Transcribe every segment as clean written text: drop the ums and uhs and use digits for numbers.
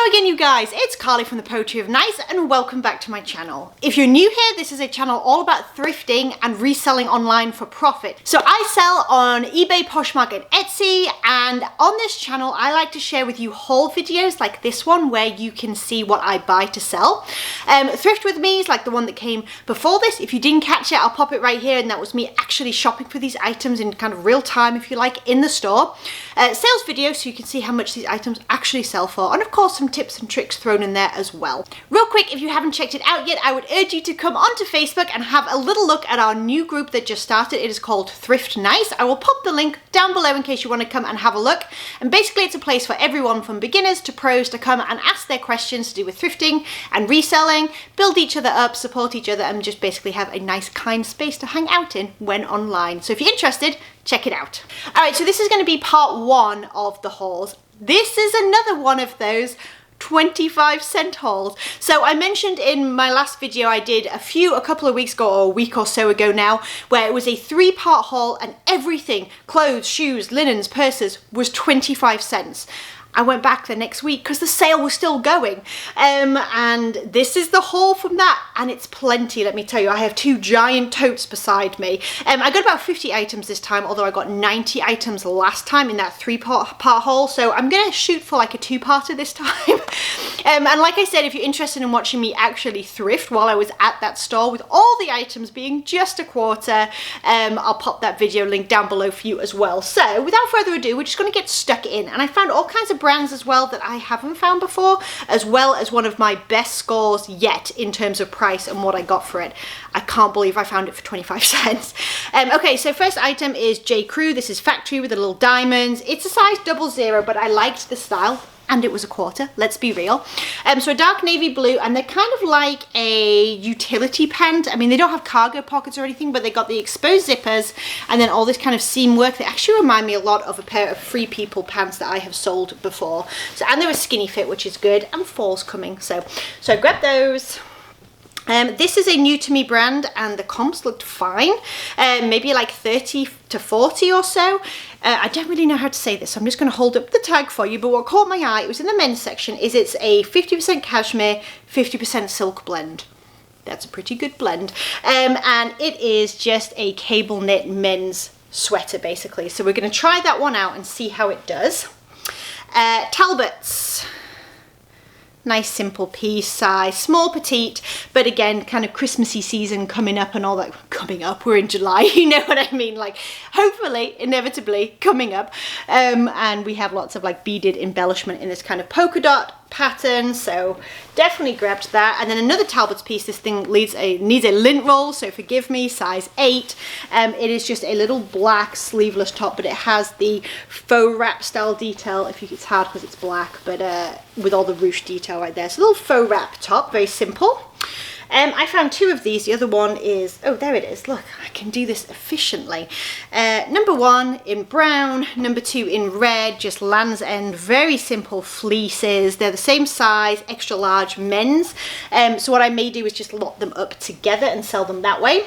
Hello again, you guys, it's Carly from the Poetry of Nice and welcome back to my channel. If you're new here, this is a channel all about thrifting and reselling online for profit. So I sell on eBay, Poshmark and Etsy, and on this channel I like to share with you haul videos like this one where you can see what I buy to sell. Thrift With Me is like the one that came before this. If you didn't catch it, I'll pop it right here, and that was me actually shopping for these items in kind of real time, if you like, in the store. Sales video so you can see how much these items actually sell for, and of course some tips and tricks thrown in there as well. Real quick, if you haven't checked it out yet, I would urge you to come onto Facebook and have a little look at our new group that just started. It is called Thrift Nice. I will pop the link down below in case you want to come and have a look. And basically it's a place for everyone from beginners to pros to come and ask their questions to do with thrifting and reselling, build each other up, support each other, and just basically have a nice kind space to hang out in when online. So if you're interested, check it out. All right, so this is going to be part one of the hauls. This is another one of those 25-cent hauls. So I mentioned in my last video I did a couple of weeks ago, or a week or so ago now, where it was a 3-part haul and everything, clothes, shoes, linens, purses, was 25 cents. I went back the next week because the sale was still going, and this is the haul from that, and it's plenty, let me tell you. I have 2 giant totes beside me. I got about 50 items this time, although I got 90 items last time in that 3-part haul, so I'm gonna shoot for like a 2-parter this time. And like I said, if you're interested in watching me actually thrift while I was at that store with all the items being just a quarter, I'll pop that video link down below for you as well. So without further ado, we're just gonna get stuck in, and I found all kinds of brands as well that I haven't found before, as well as one of my best scores yet in terms of price and what I got for it. I can't believe I found it for 25 cents. Okay, so first item is J. Crew. This is factory with the little diamonds. It's a size 00, but I liked the style. And it was a quarter, let's be real. So a dark navy blue, and they're kind of like a utility pant. I mean, they don't have cargo pockets or anything, but they got the exposed zippers and then all this kind of seam work. They actually remind me a lot of a pair of Free People pants that I have sold before. So, and they're a skinny fit, which is good, and fall's coming. So I grabbed those. This is a new to me brand, and the comps looked fine, maybe like 30 to 40 or so. I don't really know how to say this, so I'm just going to hold up the tag for you, but what caught my eye, it was in the men's section, is it's a 50% cashmere, 50% silk blend. That's a pretty good blend. And it is just a cable knit men's sweater basically. So we're going to try that one out and see how it does. Talbots. Nice simple piece, size small, petite, but again, kind of Christmassy season coming up and all that. Coming up, we're in July, you know what I mean, like hopefully, inevitably coming up. And we have lots of like beaded embellishment in this kind of polka dot pattern, so definitely grabbed that. And then another Talbot's piece. This thing needs a lint roll, so forgive me, size 8. It is just a little black sleeveless top, but it has the faux wrap style detail. It's hard because it's black, but with all the ruche detail right there. So a little faux wrap top, very simple. I found 2 of these. The other one is, oh, there it is. Look, I can do this efficiently. Number 1 in brown, number 2 in red, just Land's End, very simple fleeces. They're the same size, extra large men's. So what I may do is just lock them up together and sell them that way.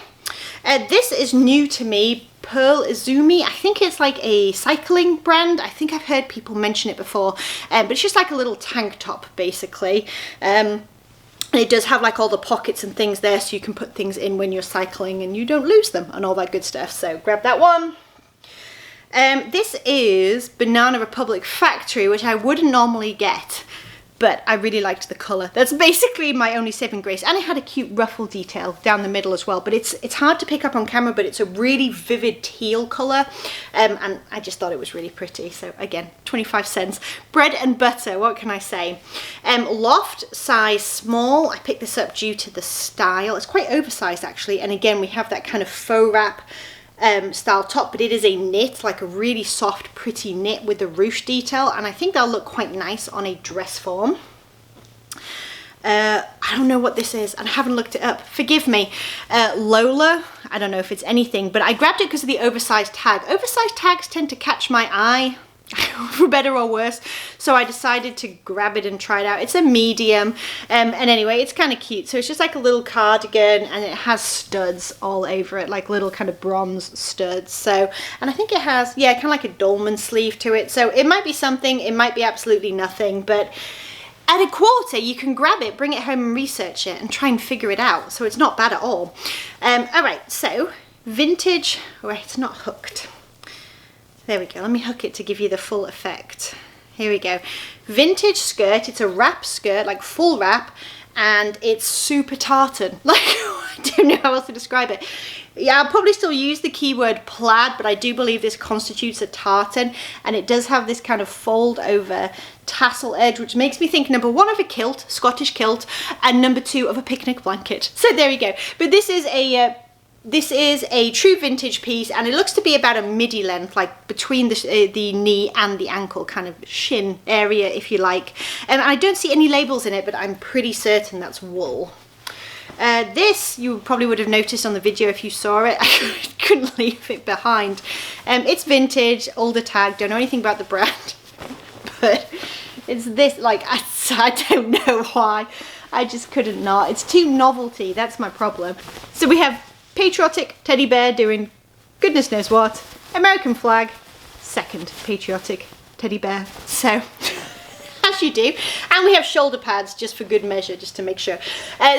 This is new to me, Pearl Izumi. I think it's like a cycling brand. I think I've heard people mention it before, but it's just like a little tank top basically. And it does have like all the pockets and things there, so you can put things in when you're cycling and you don't lose them and all that good stuff. So grab that one. This is Banana Republic Factory, which I wouldn't normally get, but I really liked the colour. That's basically my only saving grace. And it had a cute ruffle detail down the middle as well, but it's hard to pick up on camera, but it's a really vivid teal colour, and I just thought it was really pretty. So again, 25 cents. Bread and butter, what can I say? Loft, size small. I picked this up due to the style. It's quite oversized actually, and again, we have that kind of faux wrap style top, but it is a knit, like a really soft pretty knit with the ruche detail, and I think that'll look quite nice on a dress form. I don't know what this is, and I haven't looked it up, forgive me. Lola, I don't know if it's anything, but I grabbed it because of the oversized tag. Oversized tags tend to catch my eye, for better or worse, so I decided to grab it and try it out. It's a medium, and anyway, it's kind of cute. So it's just like a little cardigan, and it has studs all over it, like little kind of bronze studs. So, and I think it has, yeah, kind of like a dolman sleeve to it. So it might be something, it might be absolutely nothing, but At a quarter, you can grab it, bring it home and research it and try and figure it out. So it's not bad at all. All right, so vintage, oh, it's not hooked. There we go, let me hook it to give you the full effect. Here we go. Vintage skirt, it's a wrap skirt, like full wrap, and it's super tartan. Like, I don't know how else to describe it. Yeah, I'll probably still use the keyword plaid, but I do believe this constitutes a tartan, and it does have this kind of fold over tassel edge, which makes me think, number one, of a kilt, Scottish kilt, and number two, of a picnic blanket. So there we go. But this is a true vintage piece, and it looks to be about a midi length, like between the knee and the ankle, kind of shin area, if you like. And I don't see any labels in it, but I'm pretty certain that's wool. This you probably would have noticed on the video if you saw it. I couldn't leave it behind. It's vintage, older tag, don't know anything about the brand, but it's this, like, I don't know why. I just couldn't not. It's too novelty, that's my problem. So we have patriotic teddy bear doing goodness knows what. American flag, second patriotic teddy bear. So, as you do. And we have shoulder pads just for good measure, just to make sure.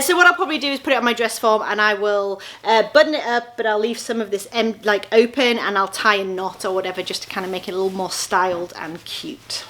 So what I'll probably do is put it on my dress form, and I will button it up, but I'll leave some of this like open, and I'll tie a knot or whatever, just to kind of make it a little more styled and cute.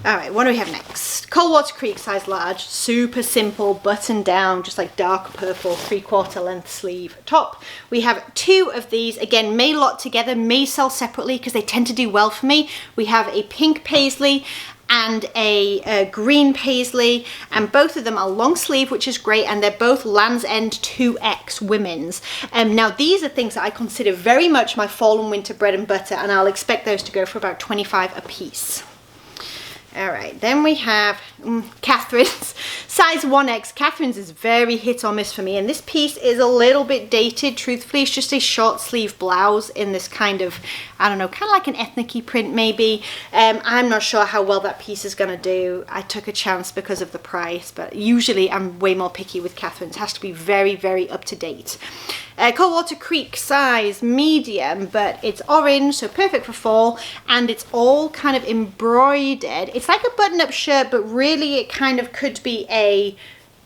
All right, what do we have next? Coldwater Creek, size large, super simple, button down, just like dark purple, 3/4 length sleeve top. We have two of these, again, may lot together, may sell separately because they tend to do well for me. We have a pink paisley and a green paisley, and both of them are long sleeve, which is great, and they're both Land's End 2X women's. Now these are things that I consider very much my fall and winter bread and butter, and I'll expect those to go for about 25 a piece. All right, then we have Catherine's, size 1X. Catherine's is very hit or miss for me, and this piece is a little bit dated, truthfully. It's just a short sleeve blouse in this kind of, I don't know, kind of like an ethnic-y print maybe. I'm not sure how well that piece is gonna do. I took a chance because of the price, but usually I'm way more picky with Catherine's. It has to be very, very up to date. Coldwater Creek, size medium, but it's orange, so perfect for fall, and it's all kind of embroidered. It's like a button-up shirt, but really it kind of could be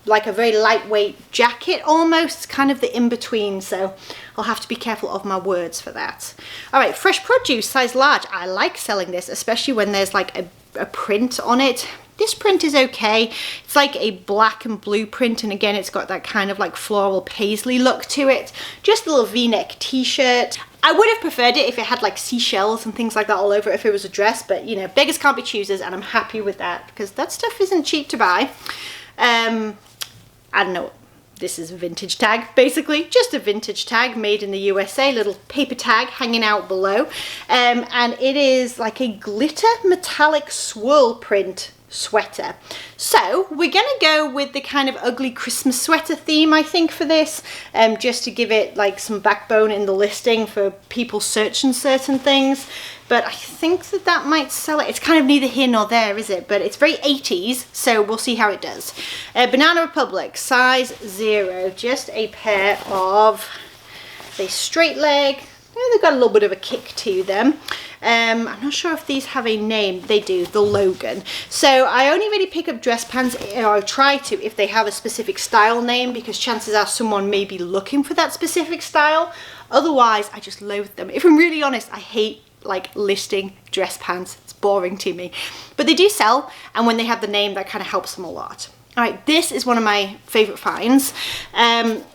like a very lightweight jacket almost. It's kind of the in-between, so I'll have to be careful of my words for that. All right, Fresh Produce, size large. I like selling this, especially when there's like a print on it. This print is okay. It's like a black and blue print, and again, it's got that kind of like floral paisley look to it. Just a little v-neck t-shirt. I would have preferred it if it had like seashells and things like that all over it if it was a dress, but you know, beggars can't be choosers, and I'm happy with that because that stuff isn't cheap to buy. I don't know. This is a vintage tag, basically. Just a vintage tag made in the USA, little paper tag hanging out below. And it is like a glitter metallic swirl print sweater. So we're gonna go with the kind of ugly Christmas sweater theme, I think, for this, just to give it like some backbone in the listing for people searching certain things. But I think that that might sell it. It's kind of neither here nor there, is it? But it's very 80s, so we'll see how it does. Banana Republic, size 0, just a pair of a straight leg. They've got a little bit of a kick to them. I'm not sure if these have a name. They do, the Logan. So I only really pick up dress pants, or I try to, if they have a specific style name, because chances are someone may be looking for that specific style. Otherwise, I just loathe them. If I'm really honest, I hate like listing dress pants. It's boring to me. But they do sell, and when they have the name, that kind of helps them a lot. All right, this is one of my favorite finds.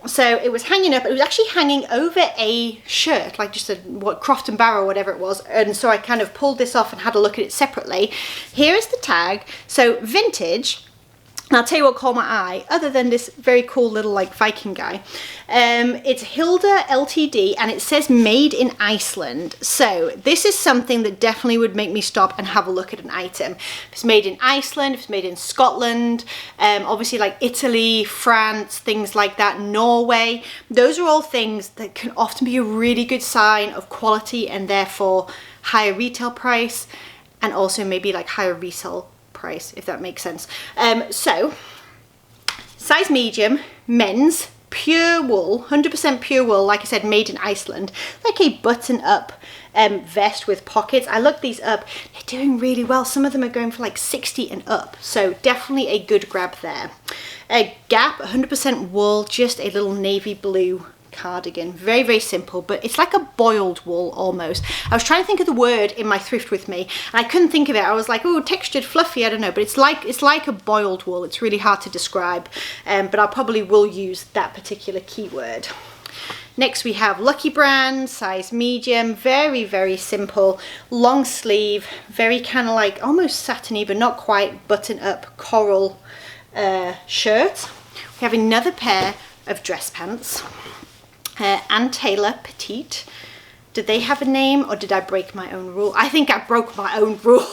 So it was hanging up, it was actually hanging over a shirt, like just a Croft and Barrow or whatever it was. And so I kind of pulled this off and had a look at it separately. Here is the tag. So vintage. And I'll tell you what caught my eye, other than this very cool little like Viking guy. It's Hilda Ltd, and it says made in Iceland. So this is something that definitely would make me stop and have a look at an item. If it's made in Iceland, if it's made in Scotland, obviously like Italy, France, things like that, Norway. Those are all things that can often be a really good sign of quality, and therefore higher retail price, and also maybe like higher resale price, if that makes sense. So size medium, men's, pure wool, 100% pure wool, like I said, made in Iceland, like a button up vest with pockets. I looked these up, they're doing really well. Some of them are going for like 60 and up, so definitely a good grab there. Gap, 100% wool, just a little navy blue cardigan. Very, very simple, but it's like a boiled wool almost. I was trying to think of the word in my Thrift With Me and I couldn't think of it. I was like, oh, textured, fluffy, I don't know, but it's like a boiled wool. It's really hard to describe, but I probably will use that particular keyword. Next we have Lucky Brand, size medium, very, very simple, long sleeve, very kind of like almost satiny, but not quite, button up coral shirt. We have another pair of dress pants, Ann Taylor Petite. Did they have a name or did I break my own rule? I think I broke my own rule.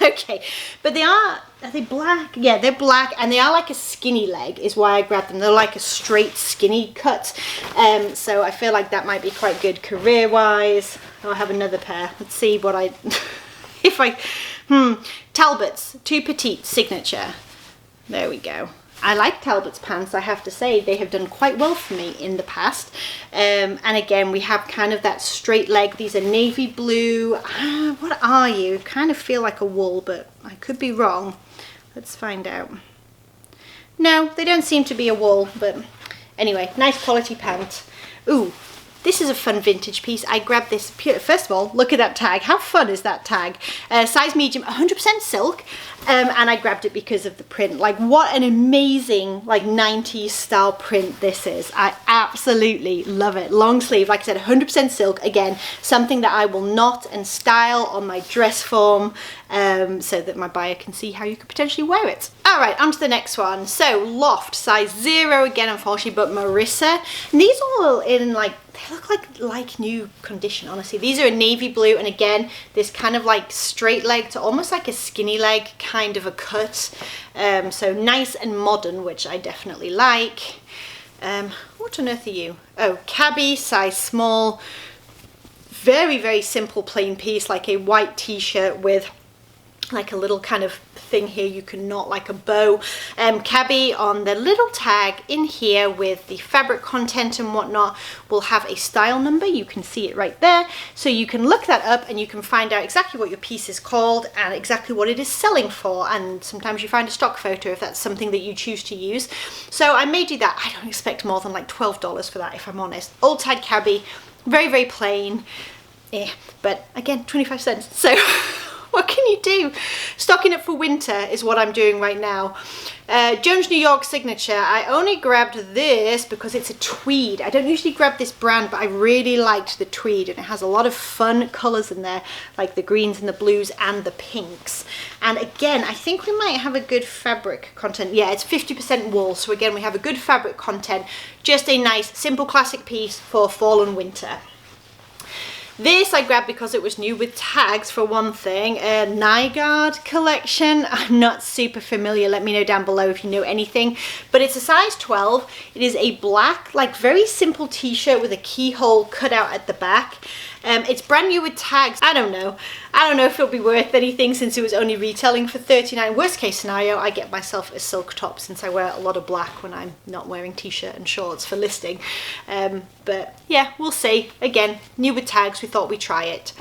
Okay, but are they black? Yeah, they're black and they are like a skinny leg is why I grabbed them. They're like a straight skinny cut. So I feel like that might be quite good career wise. I'll have another pair. Let's see what I, if I, Talbot's, 2 Petite signature. There we go. I like Talbot's pants, I have to say. They have done quite well for me in the past. And again, we have kind of that straight leg. These are navy blue. What are you? Kind of feel like a wool, but I could be wrong. Let's find out. No, they don't seem to be a wool, but anyway, nice quality pant. Ooh, this is a fun vintage piece. I grabbed this pure, first of all, look at that tag. How fun is that tag? Size medium, 100% silk. And I grabbed it because of the print. Like, what an amazing, like, 90s style print this is. I absolutely love it. Long sleeve, like I said, 100% silk. Again, something that I will knot and style on my dress form so that my buyer can see how you could potentially wear it. All right, on to the next one. So, Loft, size 0 again, unfortunately, but Marissa. And these all in, like, they look like new condition, honestly. These are a navy blue, and again, this kind of like straight leg to almost like a skinny leg kind of a cut. So nice and modern, which I definitely like. What on earth are you? Oh, Cabby, size small. Very, very simple plain piece, like a white t-shirt with like a little kind of thing here you can knot like a bow. Cabby on the little tag in here with the fabric content and whatnot will have a style number. You can see it right there, so you can look that up and you can find out exactly what your piece is called and exactly what it is selling for, and sometimes you find a stock photo if that's something that you choose to use. So I may do that. I don't expect more than like $12 for that, if I'm honest. Old tide Cabby, very, very plain, but again, 25 cents, so what can you do? Stocking up for winter is what I'm doing right now. Jones New York signature. I only grabbed this because it's a tweed. I don't usually grab this brand, but I really liked the tweed, and it has a lot of fun colors in there, like the greens and the blues and the pinks. And again, I think we might have a good fabric content. Yeah, it's 50% wool, so again, we have a good fabric content. Just a nice, simple, classic piece for fall and winter. This I grabbed because it was new with tags for one thing. Nygaard collection. I'm not super familiar. Let me know down below if you know anything. But it's a size 12. It is a black, like very simple t-shirt with a keyhole cut out at the back. It's brand new with tags. I don't know if it'll be worth anything since it was only retailing for $39. Worst case scenario, I get myself a silk top since I wear a lot of black when I'm not wearing t-shirt and shorts for listing. But yeah, we'll see. Again, new with tags, we thought we'd try it.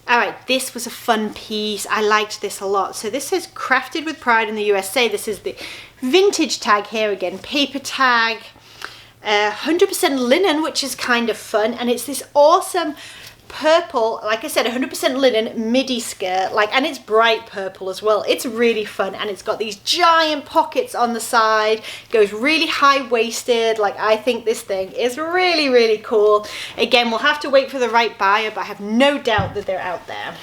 All right, this was a fun piece. I liked this a lot. So this says crafted with pride in the USA. This is the vintage tag here again, paper tag, 100% linen, which is kind of fun. And it's this awesome purple, like I said, 100% linen midi skirt, like, and it's bright purple as well. It's really fun, and it's got these giant pockets on the side. It goes really high-waisted. Like, I think this thing is really, really cool. Again, we'll have to wait for the right buyer, but I have no doubt that they're out there.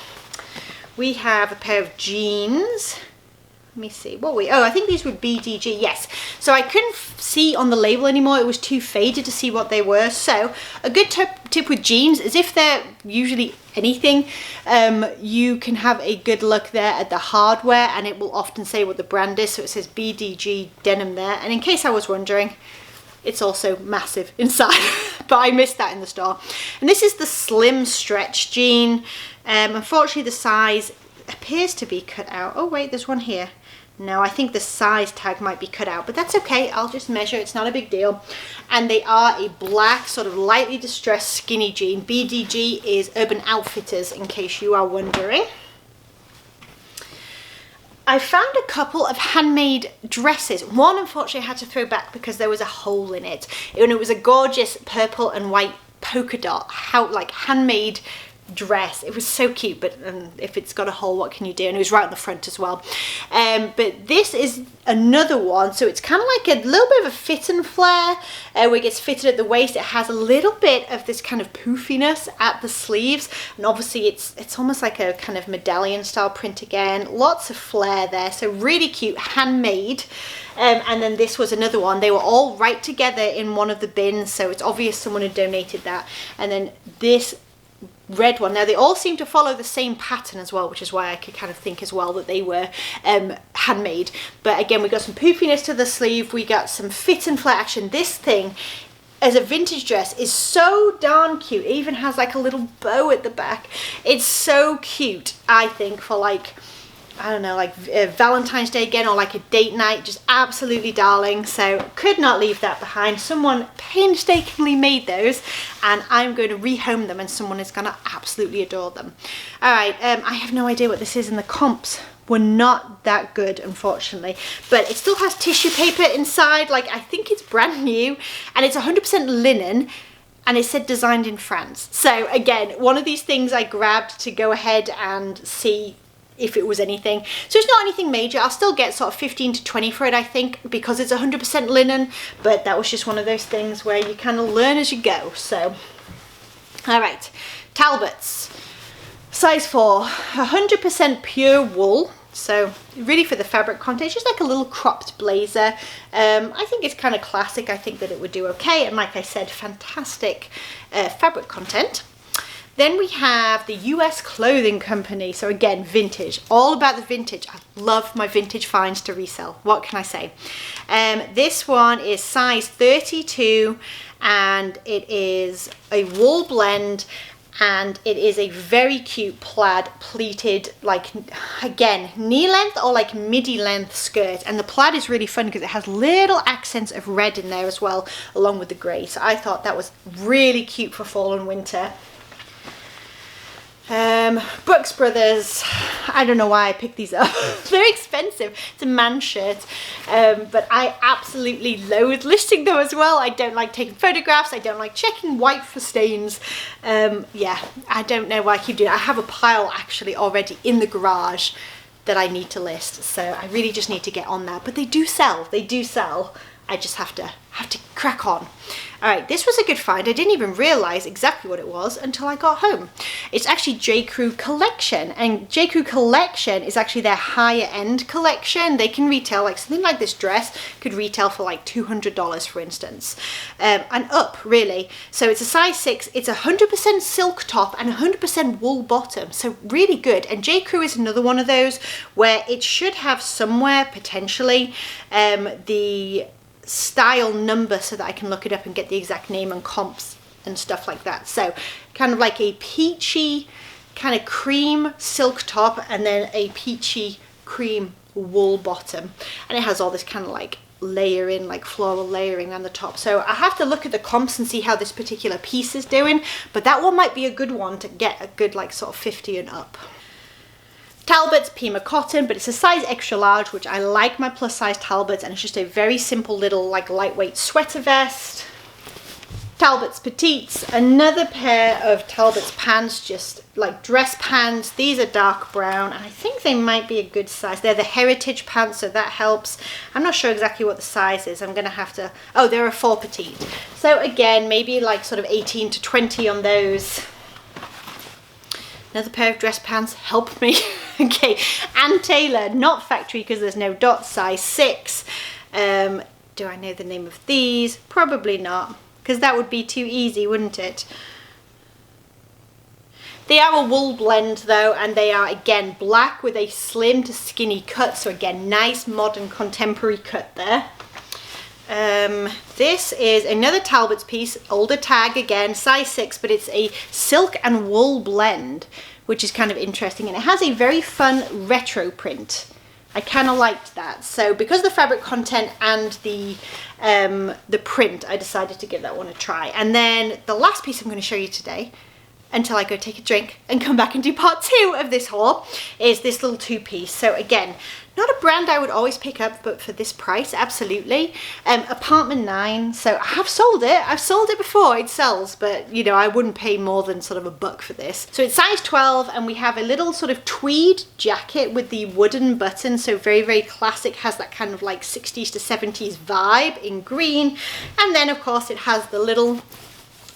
We have a pair of jeans. Let me see, I think these were BDG, yes. So I couldn't see on the label anymore, it was too faded to see what they were. So a good tip with jeans is if they're usually anything, you can have a good look there at the hardware, and it will often say what the brand is. So it says BDG denim there, and in case I was wondering, it's also massive inside, but I missed that in the store. And this is the slim stretch jean. Unfortunately the size appears to be cut out. Oh wait, there's one here. No, I think the size tag might be cut out, but that's okay. I'll just measure. It's not a big deal. And they are a black, sort of lightly distressed skinny jean. BDG is Urban Outfitters, in case you are wondering. I found a couple of handmade dresses. One, unfortunately, I had to throw back because there was a hole in it. And it was a gorgeous purple and white polka dot, like handmade dress. It was so cute, but if it's got a hole, what can you do? And it was right on the front as well. But this is another one, so it's kind of like a little bit of a fit and flare, where it gets fitted at the waist. It has a little bit of this kind of poofiness at the sleeves, and obviously it's almost like a kind of medallion style print again. Lots of flare there, so really cute, handmade. And then this was another one. They were all right together in one of the bins, so it's obvious someone had donated that. And then this red one. Now they all seem to follow the same pattern as well, which is why I could kind of think as well that they were handmade. But again, we got some poofiness to the sleeve, we got some fit and flare action. This thing as a vintage dress is so darn cute. It even has like a little bow at the back. It's so cute, I think, for like, I don't know, like Valentine's Day again, or like a date night. Just absolutely darling. So could not leave that behind. Someone painstakingly made those, and I'm going to rehome them, and someone is going to absolutely adore them. All right, I have no idea what this is, and the comps were not that good, unfortunately, but it still has tissue paper inside. Like, I think it's brand new, and it's 100% linen, and it said designed in France. So again, one of these things I grabbed to go ahead and see if it was anything. So it's not anything major. I'll still get sort of 15 to 20 for it, I think, because it's 100% linen, but that was just one of those things where you kind of learn as you go. So, all right, Talbots, size 4, 100% pure wool. So really for the fabric content, it's just like a little cropped blazer. I think it's kind of classic. I think that it would do okay. And like I said, fantastic fabric content. Then we have the US Clothing Company. So again, vintage, all about the vintage. I love my vintage finds to resell. What can I say? This one is size 32, and it is a wool blend, and it is a very cute plaid pleated, like, again, knee length or like midi length skirt. And the plaid is really fun because it has little accents of red in there as well, along with the grey. So I thought that was really cute for fall and winter. Brooks Brothers, I don't know why I picked these up. They're expensive. It's a man shirt, but I absolutely loathe listing them as well. I don't like taking photographs. I don't like checking white for stains. Yeah, I don't know why I keep doing it. I have a pile actually already in the garage that I need to list, so I really just need to get on that. But they do sell. They do sell. I just have to crack on. All right, this was a good find. I didn't even realize exactly what it was until I got home. It's actually J. Crew Collection, and J. Crew Collection is actually their higher end collection. They can retail, like something like this dress could retail for like $200, for instance, and up really. So it's a size 6. It's 100% silk top and 100% wool bottom. So really good. And J. Crew is another one of those where it should have somewhere potentially the style number so that I can look it up and get the exact name and comps and stuff like that. So kind of like a peachy kind of cream silk top, and then a peachy cream wool bottom, and it has all this kind of like layering, like floral layering on the top. So I have to look at the comps and see how this particular piece is doing, but that one might be a good one to get a good like sort of 50 and up. Talbots Pima Cotton, but it's a size extra large, which I like my plus size Talbots, and it's just a very simple little like lightweight sweater vest. Talbots Petites, another pair of Talbots pants, just like dress pants. These are dark brown, and I think they might be a good size. They're the heritage pants, so that helps. I'm not sure exactly what the size is. I'm gonna have to, oh, they're a 4 petite. So again, maybe like sort of 18 to 20 on those. Another pair of dress pants, help me. Okay, Ann Taylor, not factory because there's no dot, size 6. Do I know the name of these? Probably not, because that would be too easy, wouldn't it? They are a wool blend though, and they are again black with a slim to skinny cut. So again, nice modern contemporary cut there. This is another Talbots piece, older tag again, size 6, but it's a silk and wool blend, which is kind of interesting, and it has a very fun retro print I kind of liked that. So because of the fabric content and the print, I decided to give that one a try. And then the last piece I'm going to show you today, until I go take a drink and come back and do part 2 of this haul, is this little 2-piece. So again, not a brand I would always pick up, but for this price, absolutely. Apartment 9. So I have sold it. I've sold it before. It sells, but you know, I wouldn't pay more than sort of $1 for this. So it's size 12, and we have a little sort of tweed jacket with the wooden button. So very, very classic. Has that kind of like 60s to 70s vibe in green. And then of course it has the little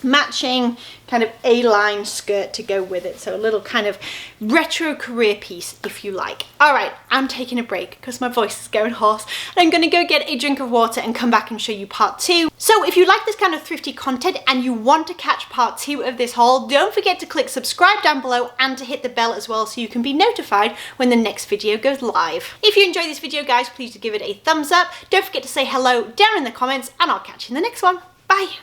matching kind of A-line skirt to go with it. So a little kind of retro career piece, if you like. All right, I'm taking a break because my voice is going hoarse. And I'm gonna go get a drink of water and come back and show you part 2. So if you like this kind of thrifty content and you want to catch part 2 of this haul, don't forget to click subscribe down below and to hit the bell as well so you can be notified when the next video goes live. If you enjoyed this video, guys, please do give it a thumbs up. Don't forget to say hello down in the comments, and I'll catch you in the next one. Bye.